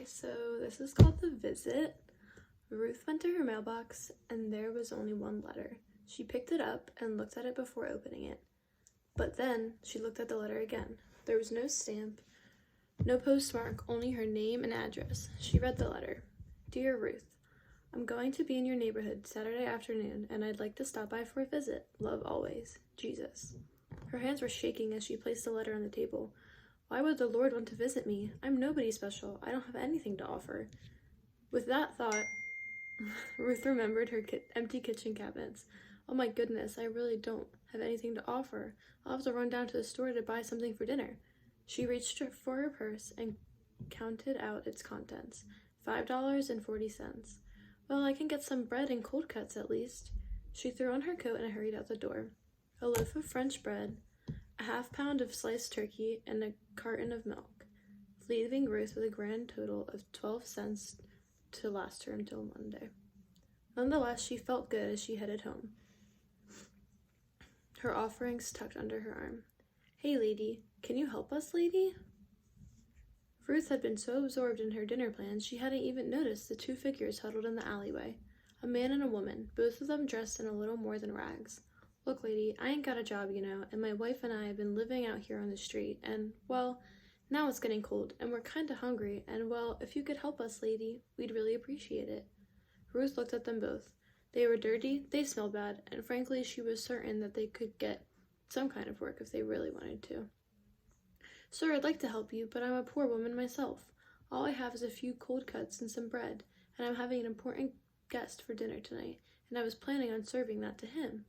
Okay, so this is called The Visit. Ruth went to her mailbox and there was only one letter. She picked it up and looked at it before opening it. But then she looked at the letter again. There was no stamp, no postmark, only her name and address. She read the letter. Dear Ruth, I'm going to be in your neighborhood Saturday afternoon and I'd like to stop by for a visit. Love always, Jesus. Her hands were shaking as she placed the letter on the table. Why would the Lord want to visit me? I'm nobody special. I don't have anything to offer. With that thought, Ruth remembered her empty kitchen cabinets. Oh my goodness, I really don't have anything to offer. I'll have to run down to the store to buy something for dinner. She reached for her purse and counted out its contents. $5.40. Well, I can get some bread and cold cuts at least. She threw on her coat and hurried out the door. A loaf of French bread, a half-pound of sliced turkey, and a carton of milk, leaving Ruth with a grand total of 12 cents to last her until Monday. Nonetheless, she felt good as she headed home, her offerings tucked under her arm. Hey, lady, can you help us, lady? Ruth had been so absorbed in her dinner plans she hadn't even noticed the two figures huddled in the alleyway, a man and a woman, both of them dressed in a little more than rags. Look, lady, I ain't got a job, you know, and my wife and I have been living out here on the street, and, well, now it's getting cold, and we're kinda hungry, and, well, if you could help us, lady, we'd really appreciate it. Ruth looked at them both. They were dirty, they smelled bad, and frankly, she was certain that they could get some kind of work if they really wanted to. Sir, I'd like to help you, but I'm a poor woman myself. All I have is a few cold cuts and some bread, and I'm having an important guest for dinner tonight, and I was planning on serving that to him.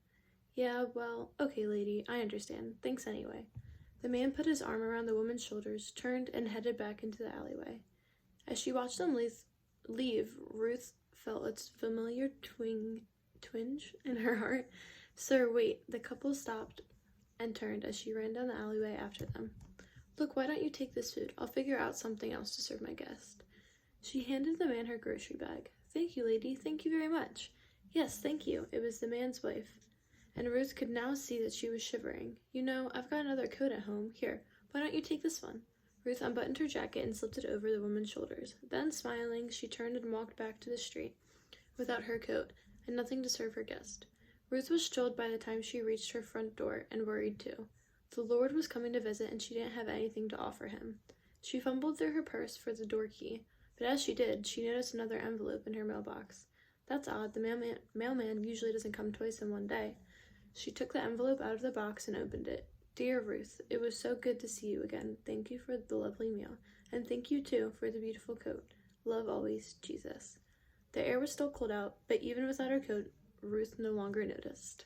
Yeah, well, okay, lady, I understand. Thanks anyway. The man put his arm around the woman's shoulders, turned, and headed back into the alleyway. As she watched them leave, Ruth felt its familiar twinge in her heart. Sir, wait. The couple stopped and turned as she ran down the alleyway after them. Look, why don't you take this food? I'll figure out something else to serve my guest. She handed the man her grocery bag. Thank you, lady. Thank you very much. Yes, thank you. It was the man's wife. And Ruth could now see that she was shivering. You know, I've got another coat at home. Here, why don't you take this one? Ruth unbuttoned her jacket and slipped it over the woman's shoulders. Then, smiling, she turned and walked back to the street, without her coat, and nothing to serve her guest. Ruth was chilled by the time she reached her front door, and worried too. The Lord was coming to visit, and she didn't have anything to offer him. She fumbled through her purse for the door key, but as she did, she noticed another envelope in her mailbox. That's odd, the mailman usually doesn't come twice in one day. She took the envelope out of the box and opened it. Dear Ruth, it was so good to see you again. Thank you for the lovely meal. And thank you, too, for the beautiful coat. Love always, Jesus. The air was still cold out, but even without her coat, Ruth no longer noticed.